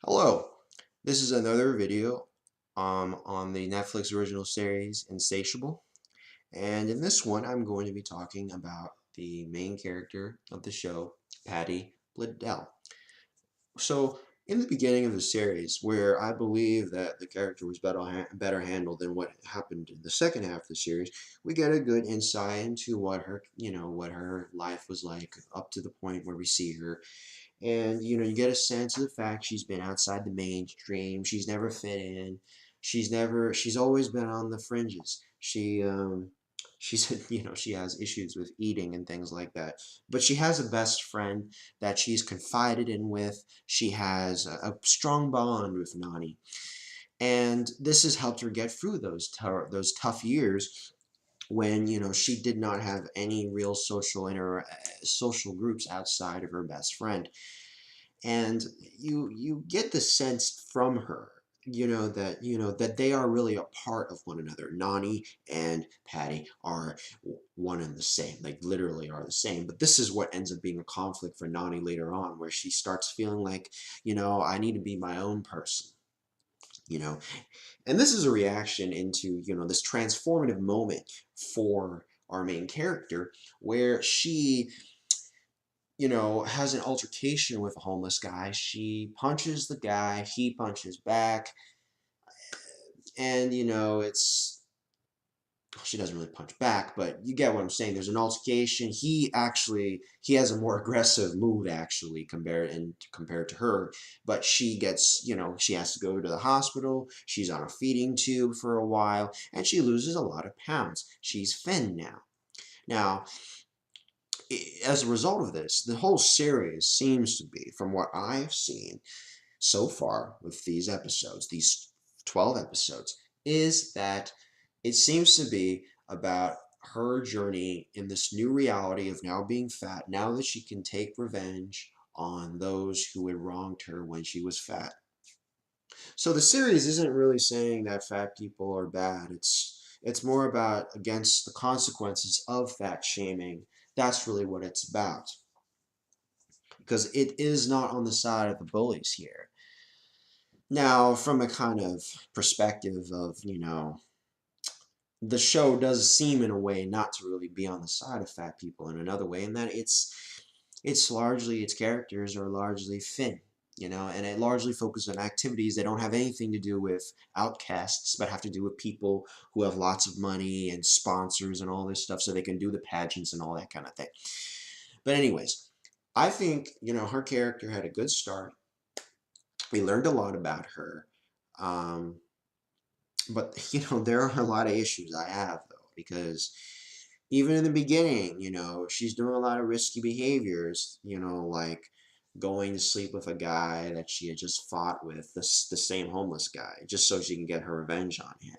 Hello, this is another video on the Netflix original series Insatiable, and in this one I'm going to be talking about the main character of the show, Patty Bladell. So, in the beginning of the series, where I believe that the character was better handled than what happened in the second half of the series, we get a good insight into what her life was like up to the point where we see her. And you get a sense of the fact she's been outside the mainstream. She's never fit in. She's always been on the fringes. She said, she has issues with eating and things like that. But she has a best friend that she's confided in with. She has a strong bond with Nani. And this has helped her get through those tough years when she did not have any real social groups outside of her best friend. And you get the sense from her, that they are really a part of one another. Nani and Patty are one and the same, like literally are the same. But this is what ends up being a conflict for Nani later on, where she starts feeling like, I need to be my own person. you know and this is a reaction into this transformative moment for our main character, where she has an altercation with a homeless guy. She punches the guy, he punches back, and she doesn't really punch back, but you get what I'm saying. There's an altercation. He has a more aggressive mood actually compared to her, but she has to go to the hospital. She's on a feeding tube for a while, and she loses a lot of pounds. She's thin now. Now, as a result of this, the whole series seems to be, from what I've seen so far with these 12 episodes, is that it seems to be about her journey in this new reality of now being fat, now that she can take revenge on those who had wronged her when she was fat. So the series isn't really saying that fat people are bad. It's more about against the consequences of fat shaming. That's really what it's about, because it is not on the side of the bullies here. Now, from a kind of perspective of, the show does seem in a way not to really be on the side of fat people in another way, in that its characters are largely thin, and it largely focuses on activities that don't have anything to do with outcasts, but have to do with people who have lots of money and sponsors and all this stuff, so they can do the pageants and all that kind of thing. But anyways, I think, her character had a good start. We learned a lot about her. Um, but there are a lot of issues I have, though, because even in the beginning, she's doing a lot of risky behaviors, like going to sleep with a guy that she had just fought with, the same homeless guy, just so she can get her revenge on him.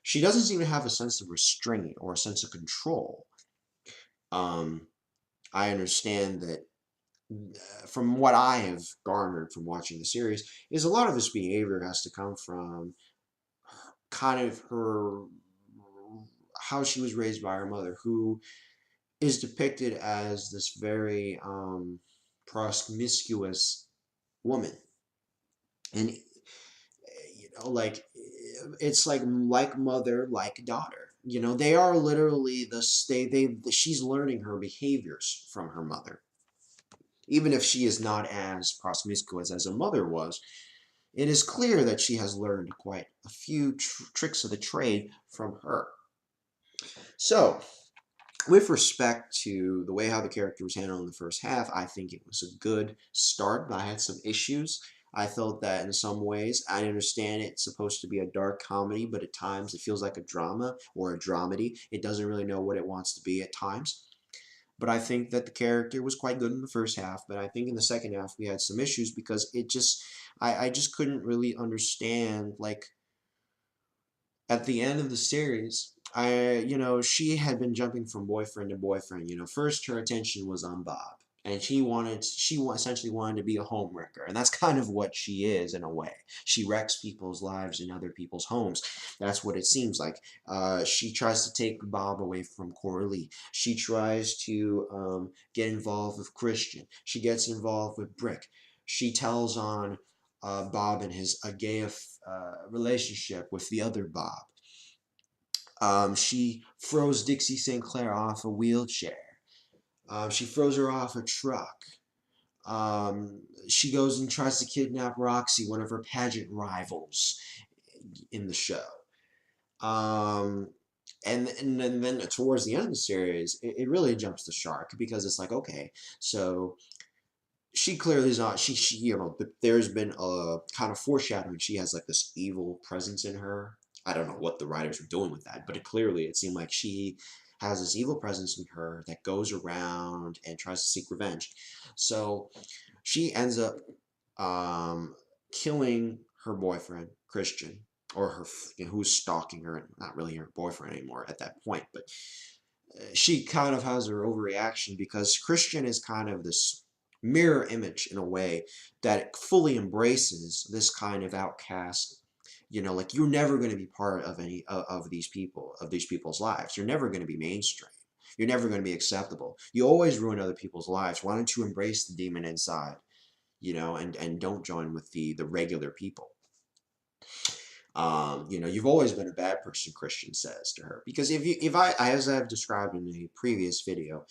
She doesn't seem to have a sense of restraint or a sense of control. Um, I understand that, from what I have garnered from watching the series, is a lot of this behavior has to come from kind of her how she was raised by her mother, who is depicted as this very promiscuous woman. And like, it's like mother, like daughter. They are literally she's learning her behaviors from her mother, even if she is not as promiscuous as her mother was. It is clear that she has learned quite a few tricks of the trade from her. So, with respect to the way how the character was handled in the first half, I think it was a good start, but I had some issues. I felt that in some ways, I understand it's supposed to be a dark comedy, but at times it feels like a drama or a dramedy. It doesn't really know what it wants to be at times. But I think that the character was quite good in the first half, but I think in the second half we had some issues, because I just couldn't really understand, like, at the end of the series, she had been jumping from boyfriend to boyfriend. First her attention was on Bob, and essentially wanted to be a homewrecker, and that's kind of what she is in a way. She wrecks people's lives in other people's homes. That's what it seems like. She tries to take Bob away from Coralie. She tries to get involved with Christian. She gets involved with Brick. She tells on Bob and his gay relationship with the other Bob. She froze Dixie St. Clair off a wheelchair. She froze her off a truck. She goes and tries to kidnap Roxy, one of her pageant rivals, in the show. Um, and then towards the end of the series, it really jumps the shark because it's like, okay, so she clearly is not, she there's been a kind of foreshadowing. She has like this evil presence in her. I don't know what the writers were doing with that, but it seemed like she has this evil presence in her that goes around and tries to seek revenge. So she ends up killing her boyfriend, Christian, or who's stalking her, and not really her boyfriend anymore at that point, but she kind of has her overreaction because Christian is kind of this mirror image in a way that fully embraces this kind of outcast. Like you're never going to be part of any of these people, of these people's lives. You're never going to be mainstream. You're never going to be acceptable. You always ruin other people's lives. Why don't you embrace the demon inside, and don't join with the regular people? You've always been a bad person, Christian says to her. Because if I, as I've described in a previous video,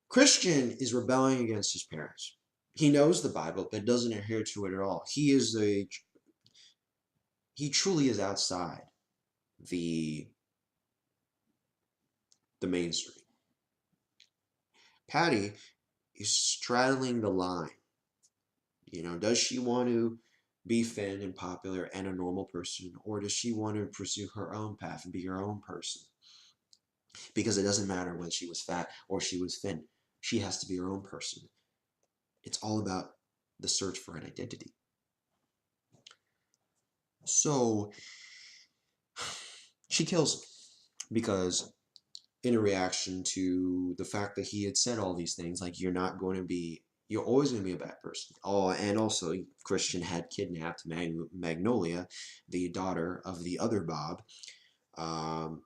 Christian is rebelling against his parents. He knows the Bible, but doesn't adhere to it at all. He truly is outside the mainstream. Patty is straddling the line. Does she want to be thin and popular and a normal person, or does she want to pursue her own path and be her own person? Because it doesn't matter when she was fat or she was thin. She has to be her own person. It's all about the search for an identity. So she kills him because in a reaction to the fact that he had said all these things, like you're always going to be a bad person. Oh, and also Christian had kidnapped Magnolia, the daughter of the other Bob, um,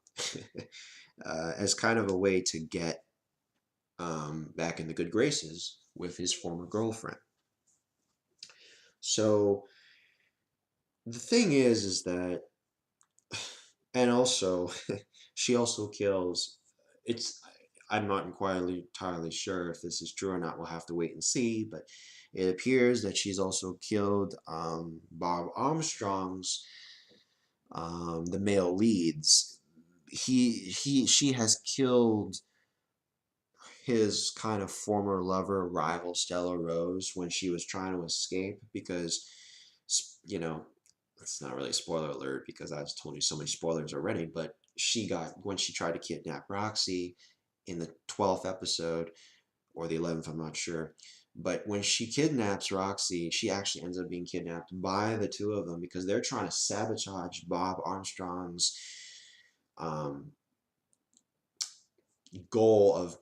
as kind of a way to get back in the good graces with his former girlfriend. So the thing is that, and also, she also kills. It's I'm not entirely sure if this is true or not. We'll have to wait and see. But it appears that she's also killed Bob Armstrong's the male leads. She has killed his kind of former lover, rival Stella Rose, when she was trying to escape because, you know, it's not really a spoiler alert because I've told you so many spoilers already, but when she tried to kidnap Roxy in the 12th episode, or the 11th, I'm not sure. But when she kidnaps Roxy, she actually ends up being kidnapped by the two of them because they're trying to sabotage Bob Armstrong's um, goal of,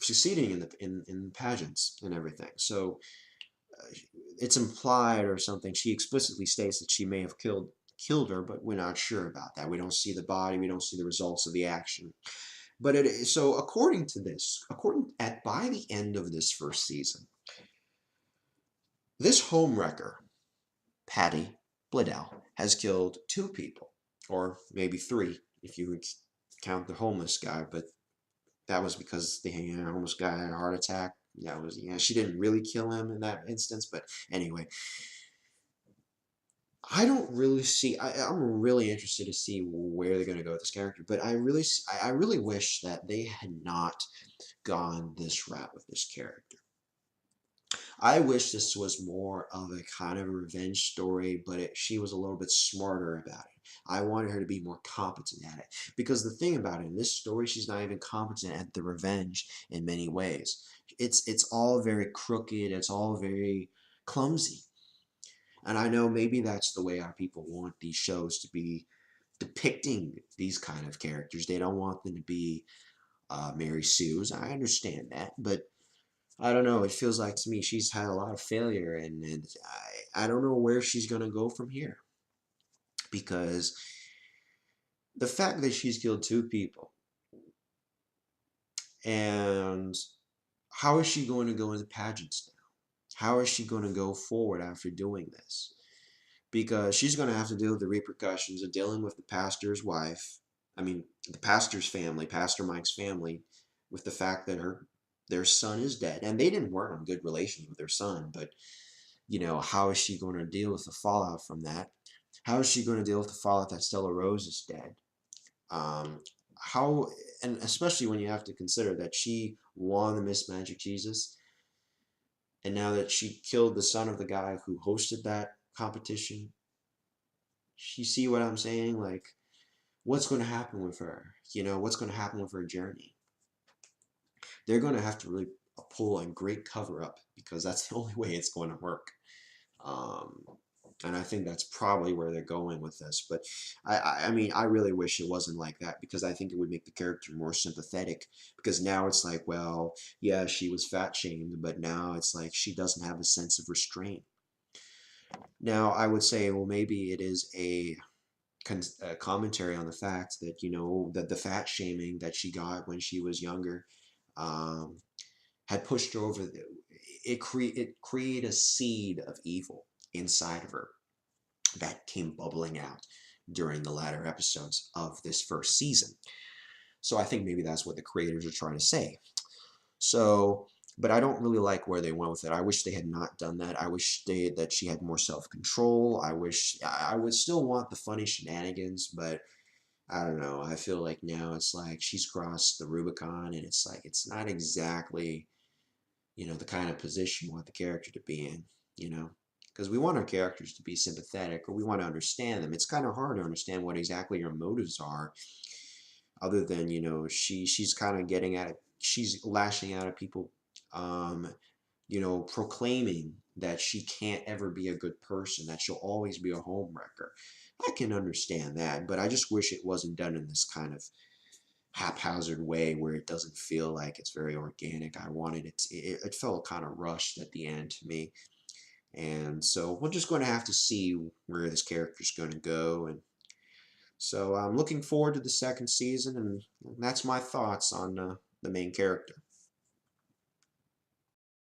succeeding in pageants and everything. So it's implied or something. She explicitly states that she may have killed her, but we're not sure about that. We don't see the body. We don't see the results of the action. But so according to this, by the end of this first season, this homewrecker, Patty Bladell, has killed 2 people, or maybe 3 if you would count the homeless guy. But that was because the homeless guy had a heart attack. She didn't really kill him in that instance. But anyway, I don't really see. I'm really interested to see where they're going to go with this character. But I really wish that they had not gone this route with this character. I wish this was more of a kind of a revenge story, but she was a little bit smarter about it. I wanted her to be more competent at it. Because the thing about it, in this story, she's not even competent at the revenge in many ways. It's all very crooked, it's all very clumsy. And I know maybe that's the way our people want these shows to be depicting these kind of characters. They don't want them to be Mary Sue's. I understand that, but I don't know. It feels like to me she's had a lot of failure, and I don't know where she's gonna go from here because the fact that she's killed 2 people, and how is she going to go into pageants now? How is she going to go forward after doing this? Because she's going to have to deal with the repercussions of dealing with the pastor's wife. I mean, the pastor's family, Pastor Mike's family, with the fact that their son is dead, and they didn't work on good relations with their son. But how is she going to deal with the fallout from that? How is she going to deal with the fallout that Stella Rose is dead? Um, how, and especially when you have to consider that she won the Miss Magic Jesus, and now that she killed the son of the guy who hosted that competition. You see what I'm saying? Like, what's going to happen with her? What's going to happen with her journey? They're going to have to really pull a great cover up because that's the only way it's going to work. Um, and I think that's probably where they're going with this. But I mean, I really wish it wasn't like that because I think it would make the character more sympathetic. Because now it's like, well, yeah, she was fat shamed, but now it's like she doesn't have a sense of restraint. Now I would say, well, maybe it is a commentary on the fact that that the fat shaming that she got when she was younger um, had pushed her over. It created a seed of evil inside of her that came bubbling out during the latter episodes of this first season. So I think maybe that's what the creators are trying to say. So, but I don't really like where they went with it. I wish they had not done that. I wish that she had more self-control. I would still want the funny shenanigans, but I don't know. I feel like now it's like she's crossed the Rubicon, and it's like it's not exactly the kind of position we want the character to be in. You know, because we want our characters to be sympathetic, or we want to understand them. It's kind of hard to understand what exactly your motives are other than she's kind of getting at it, she's lashing out at people, um proclaiming that she can't ever be a good person, that she'll always be a homewrecker. I can understand that, but I just wish it wasn't done in this kind of haphazard way where it doesn't feel like it's very organic. I wanted it felt kind of rushed at the end to me. And so we're just going to have to see where this character's going to go. And so I'm looking forward to the second season, and that's my thoughts on the main character.